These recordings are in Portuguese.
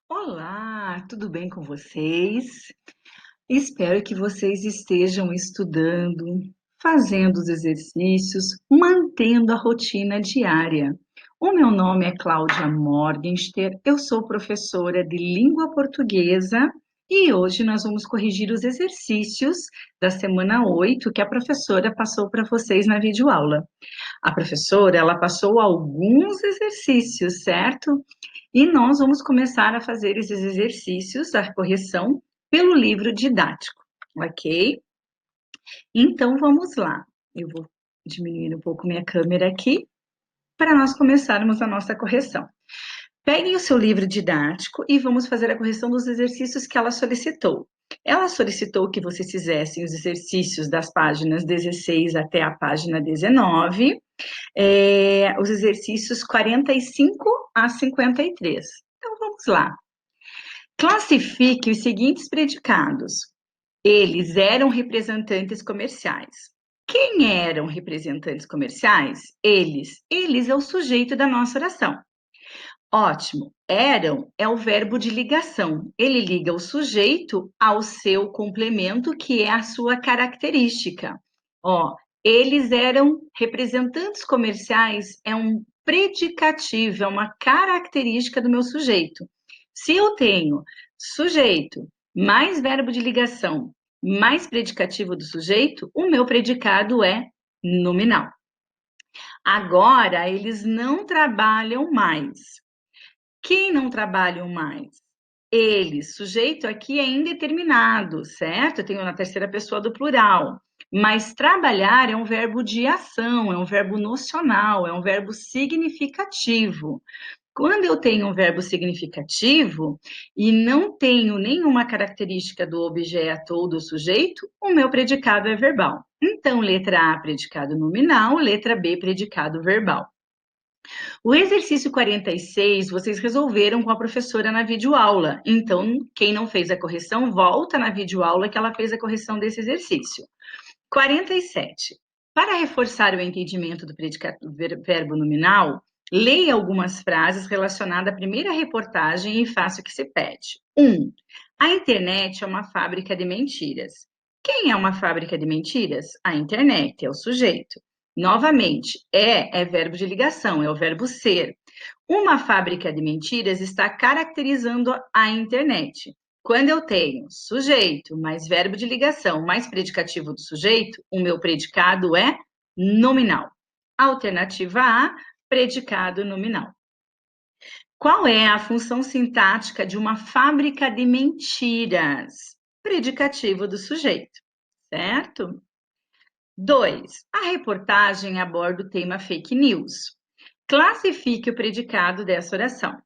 Olá, tudo bem com vocês? Espero que vocês estejam estudando, fazendo os exercícios, mantendo a rotina diária. O meu nome é Cláudia Morgenster, eu sou professora de língua portuguesa e hoje nós vamos corrigir os exercícios da semana 8 que a professora passou para vocês na videoaula. A professora, ela passou alguns exercícios, certo? E nós vamos começar a fazer esses exercícios, a correção, pelo livro didático, ok? Então vamos lá. Eu vou diminuir um pouco minha câmera aqui para nós começarmos a nossa correção. Peguem o seu livro didático e vamos fazer a correção dos exercícios que ela solicitou. Ela solicitou que vocês fizessem os exercícios das páginas 16 até a página 19, os exercícios 45 a 53. Então vamos lá. Classifique os seguintes predicados. Eles eram representantes comerciais. Quem eram representantes comerciais? Eles. Eles é o sujeito da nossa oração. Ótimo. Eram é o verbo de ligação. Ele liga o sujeito ao seu complemento, que é a sua característica. Ó, eles eram representantes comerciais, é um predicativo, é uma característica do meu sujeito. Se eu tenho sujeito mais verbo de ligação mais predicativo do sujeito, o meu predicado é nominal. Agora, eles não trabalham mais. Quem não trabalham mais? Eles. Sujeito aqui é indeterminado, certo? Eu tenho na terceira pessoa do plural. Mas trabalhar é um verbo de ação, é um verbo nocional, é um verbo significativo. Quando eu tenho um verbo significativo e não tenho nenhuma característica do objeto ou do sujeito, o meu predicado é verbal. Então, letra A, predicado nominal, letra B, predicado verbal. O exercício 46, vocês resolveram com a professora na videoaula. Então, quem não fez a correção, volta na videoaula que ela fez a correção desse exercício. 47. Para reforçar o entendimento do predicado verbo nominal, leia algumas frases relacionadas à primeira reportagem e faça o que se pede. 1. A internet é uma fábrica de mentiras. Quem é uma fábrica de mentiras? A internet, é o sujeito. Novamente, é verbo de ligação, é o verbo ser. Uma fábrica de mentiras está caracterizando a internet. Quando eu tenho sujeito mais verbo de ligação mais predicativo do sujeito, o meu predicado é nominal. Alternativa A, predicado nominal. Qual é a função sintática de uma fábrica de mentiras? Predicativo do sujeito, certo? 2. A reportagem aborda o tema fake news. Classifique o predicado dessa oração.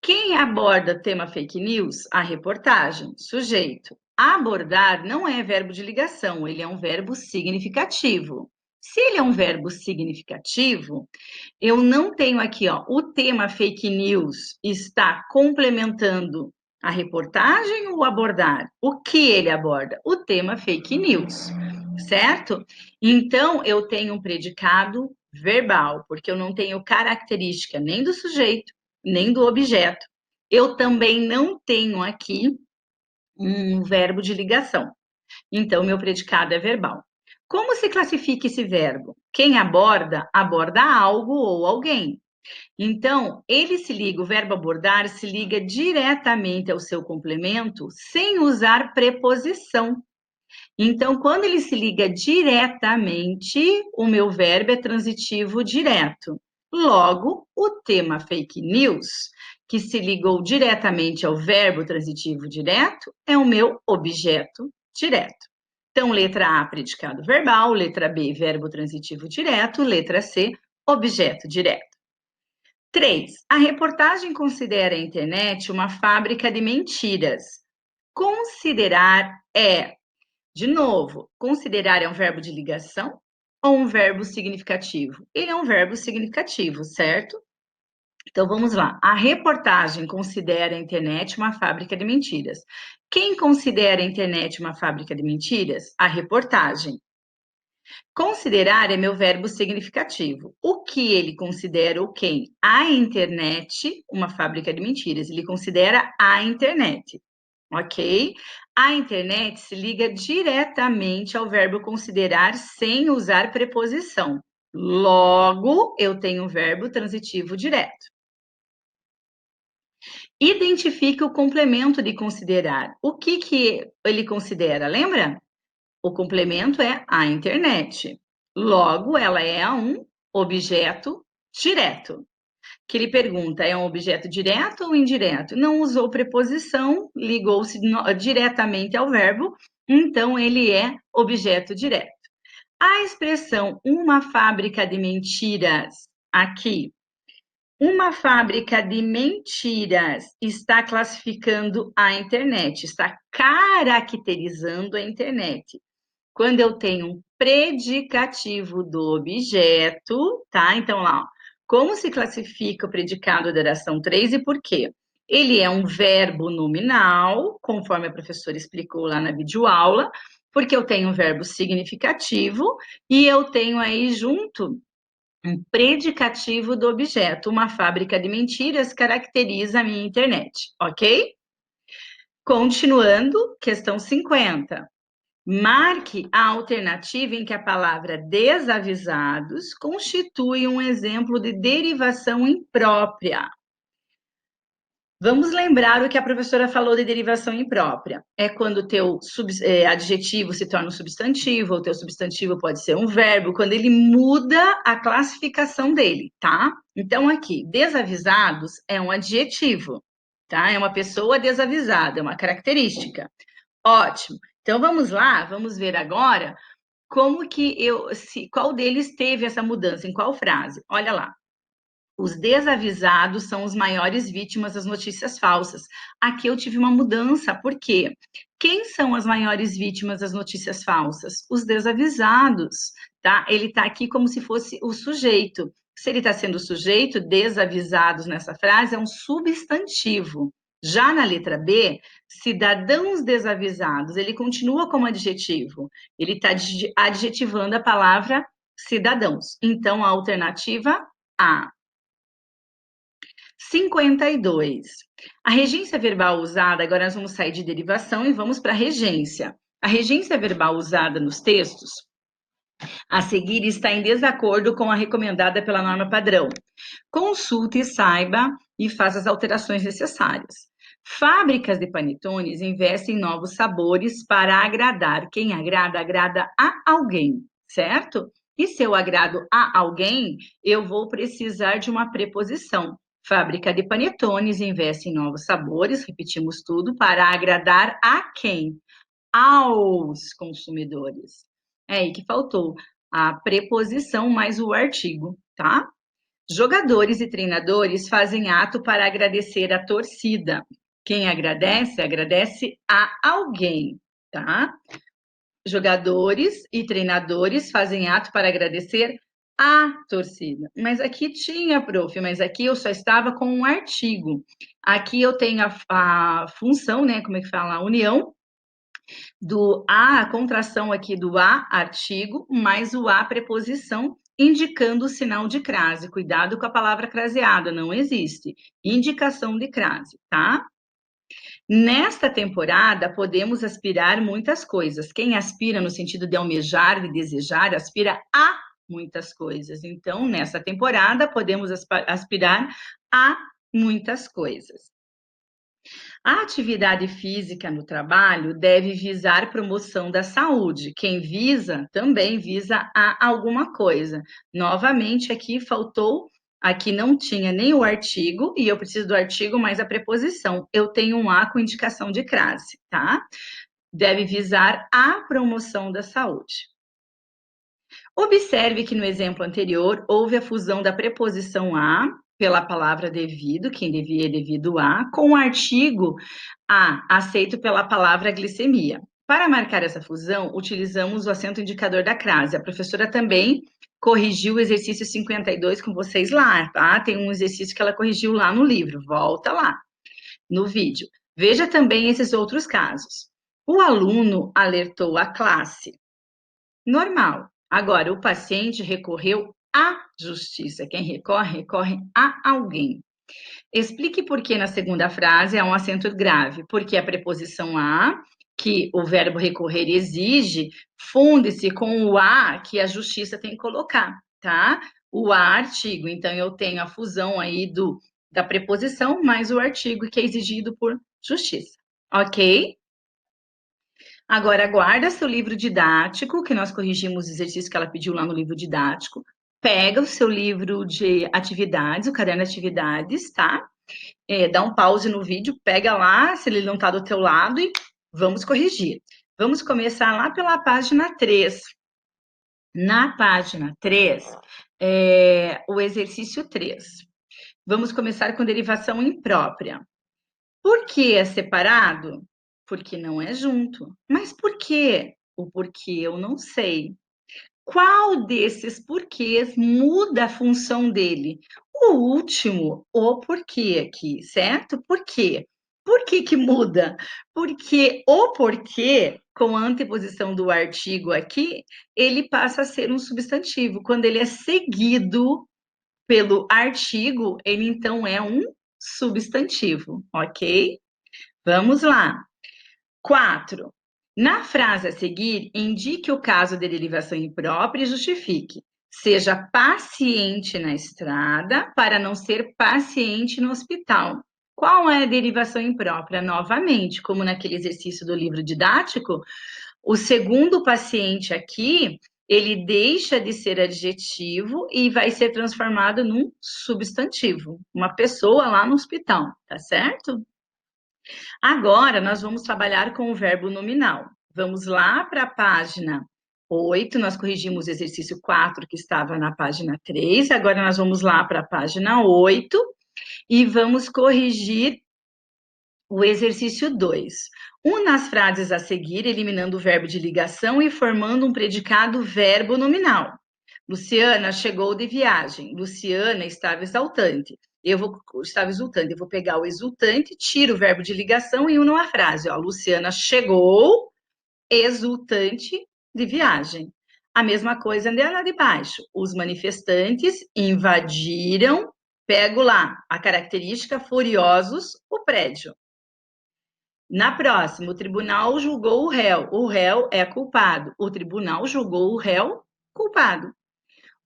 Quem aborda o tema fake news? A reportagem, sujeito. Abordar não é verbo de ligação, ele é um verbo significativo. Se ele é um verbo significativo, eu não tenho aqui, ó, o tema fake news está complementando a reportagem ou abordar? O que ele aborda? O tema fake news, certo? Então, eu tenho um predicado verbal, porque eu não tenho característica nem do sujeito, nem do objeto. Eu também não tenho aqui um verbo de ligação. Então, meu predicado é verbal. Como se classifica esse verbo? Quem aborda, aborda algo ou alguém. Então, ele se liga, o verbo abordar se liga diretamente ao seu complemento sem usar preposição. Então, quando ele se liga diretamente, o meu verbo é transitivo direto. Logo, o tema fake news, que se ligou diretamente ao verbo transitivo direto, é o meu objeto direto. Então, letra A, predicado verbal, letra B, verbo transitivo direto, letra C, objeto direto. 3. A reportagem considera a internet uma fábrica de mentiras. Considerar é, de novo, considerar é um verbo de ligação ou um verbo significativo? Ele é um verbo significativo, certo? Então vamos lá. A reportagem considera a internet uma fábrica de mentiras. Quem considera a internet uma fábrica de mentiras? A reportagem. Considerar é meu verbo significativo. O que ele considera ou quem? A internet, uma fábrica de mentiras. Ele considera a internet, ok? A internet se liga diretamente ao verbo considerar sem usar preposição. Logo, eu tenho o verbo transitivo direto. Identifique o complemento de considerar. O que ele considera? Lembra? O complemento é a internet. Logo, ela é um objeto direto. Que ele pergunta, é um objeto direto ou indireto? Não usou preposição, ligou-se diretamente ao verbo, então ele é objeto direto. A expressão uma fábrica de mentiras, aqui, uma fábrica de mentiras está classificando a internet, está caracterizando a internet. Quando eu tenho um predicativo do objeto, tá? Então, lá, ó, como se classifica o predicado da oração 3 e por quê? Ele é um verbo nominal, conforme a professora explicou lá na videoaula, porque eu tenho um verbo significativo e eu tenho aí junto um predicativo do objeto. Uma fábrica de mentiras caracteriza a minha internet, ok? Continuando, questão 50. Marque a alternativa em que a palavra desavisados constitui um exemplo de derivação imprópria. Vamos lembrar o que a professora falou de derivação imprópria. É quando o teu adjetivo se torna um substantivo, ou o teu substantivo pode ser um verbo, quando ele muda a classificação dele, tá? Então, aqui, desavisados é um adjetivo, tá? É uma pessoa desavisada, é uma característica. Ótimo. Então, vamos lá, vamos ver agora como que qual deles teve essa mudança, em qual frase? Olha lá. Os desavisados são os maiores vítimas das notícias falsas. Aqui eu tive uma mudança, por quê? Quem são as maiores vítimas das notícias falsas? Os desavisados, tá? Ele está aqui como se fosse o sujeito. Se ele está sendo o sujeito, desavisados nessa frase é um substantivo. Já na letra B, cidadãos desavisados, ele continua como adjetivo. Ele está adjetivando a palavra cidadãos. Então, a alternativa A. 52. A regência verbal usada, agora nós vamos sair de derivação e vamos para a regência. A regência verbal usada nos textos a seguir está em desacordo com a recomendada pela norma padrão. Consulte, saiba e faça as alterações necessárias. Fábricas de panetones investem em novos sabores para agradar. Quem agrada, agrada a alguém, certo? E se eu agrado a alguém, eu vou precisar de uma preposição. Fábrica de panetones investe em novos sabores, repetimos tudo, para agradar a quem? Aos consumidores. É aí que faltou a preposição mais o artigo, tá? Jogadores e treinadores fazem ato para agradecer a torcida. Quem agradece, agradece a alguém, tá? Jogadores e treinadores fazem ato para agradecer a torcida. Mas aqui tinha, prof, mas aqui eu só estava com um artigo. Aqui eu tenho a função, né? Como é que fala? A união do a contração aqui do a, artigo, mais o a, preposição, indicando o sinal de crase. Cuidado com a palavra craseada, não existe. Indicação de crase, tá? Nesta temporada, podemos aspirar muitas coisas. Quem aspira no sentido de almejar, de desejar, aspira a muitas coisas. Então, nessa temporada, podemos aspirar a muitas coisas. A atividade física no trabalho deve visar promoção da saúde. Quem visa, também visa a alguma coisa. Novamente, aqui não tinha nem o artigo, e eu preciso do artigo mais a preposição. Eu tenho um a com indicação de crase, tá? Deve visar a promoção da saúde. Observe que no exemplo anterior houve a fusão da preposição a pela palavra devido, quem devia é devido a, com o artigo a, aceito pela palavra glicemia. Para marcar essa fusão, utilizamos o acento indicador da crase. A professora também corrigiu o exercício 52 com vocês lá, tá? Tem um exercício que ela corrigiu lá no livro, volta lá no vídeo. Veja também esses outros casos. O aluno alertou a classe. Normal. Agora, o paciente recorreu à justiça. Quem recorre, recorre a alguém. Explique por que na segunda frase há um acento grave. Porque a preposição a, que o verbo recorrer exige, funde-se com o a que a justiça tem que colocar, tá? O a artigo, então eu tenho a fusão aí da preposição mais o artigo que é exigido por justiça, ok? Agora, guarda seu livro didático, que nós corrigimos o exercício que ela pediu lá no livro didático. Pega o seu livro de atividades, o caderno de atividades, tá? Dá um pause no vídeo, pega lá, se ele não está do teu lado, e vamos corrigir. Vamos começar lá pela página 3. Na página 3, o exercício 3. Vamos começar com derivação imprópria. Por que é separado? Porque não é junto. Mas por quê? O porquê eu não sei. Qual desses porquês muda a função dele? O último, o porquê aqui, certo? Por quê? Por que que muda? Porque o porquê, com a anteposição do artigo aqui, ele passa a ser um substantivo. Quando ele é seguido pelo artigo, ele então é um substantivo, ok? Vamos lá. 4. Na frase a seguir, indique o caso de derivação imprópria e justifique. Seja paciente na estrada para não ser paciente no hospital. Qual é a derivação imprópria? Novamente, como naquele exercício do livro didático, o segundo paciente aqui, ele deixa de ser adjetivo e vai ser transformado num substantivo. Uma pessoa lá no hospital, tá certo? Agora, nós vamos trabalhar com o verbo nominal. Vamos lá para a página 8, nós corrigimos o exercício 4, que estava na página 3. Agora, nós vamos lá para a página 8 e vamos corrigir o exercício 2. Nas frases a seguir, eliminando o verbo de ligação e formando um predicado verbo nominal. Luciana chegou de viagem. Luciana estava exultante. Eu vou pegar o exultante, tiro o verbo de ligação e uno a frase. Ó, Luciana chegou exultante de viagem. A mesma coisa lá de baixo. Os manifestantes invadiram, pego lá a característica furiosos, o prédio. Na próxima, o tribunal julgou o réu é culpado. O tribunal julgou o réu culpado.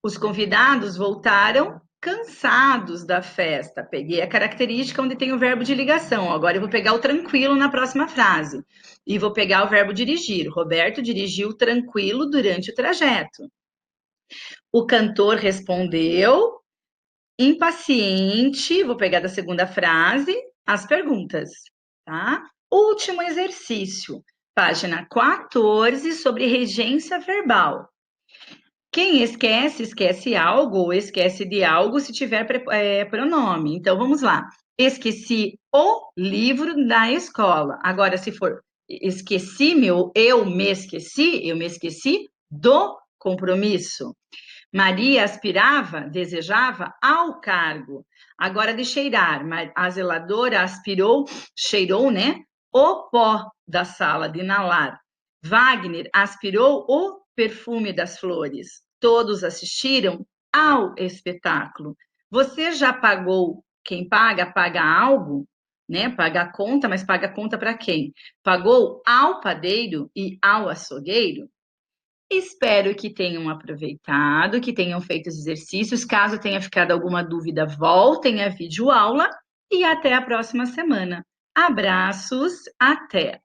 Os convidados voltaram cansados da festa. Peguei a característica onde tem o verbo de ligação. Agora eu vou pegar o tranquilo na próxima frase. E vou pegar o verbo dirigir. Roberto dirigiu tranquilo durante o trajeto. O cantor respondeu impaciente. Vou pegar da segunda frase as perguntas, tá? Último exercício. Página 14, sobre regência verbal. Quem esquece, esquece algo ou esquece de algo se tiver pronome. Então, vamos lá. Esqueci o livro da escola. Agora, se for eu me esqueci do compromisso. Maria aspirava, desejava ao cargo. Agora, de cheirar, a zeladora aspirou, cheirou, né? O pó da sala de inalar. Wagner aspirou o perfume das flores. Todos assistiram ao espetáculo. Você já pagou? Quem paga, paga algo, né? Paga a conta, mas paga a conta para quem? Pagou ao padeiro e ao açougueiro? Espero que tenham aproveitado, que tenham feito os exercícios. Caso tenha ficado alguma dúvida, voltem à videoaula e até a próxima semana. Abraços, até!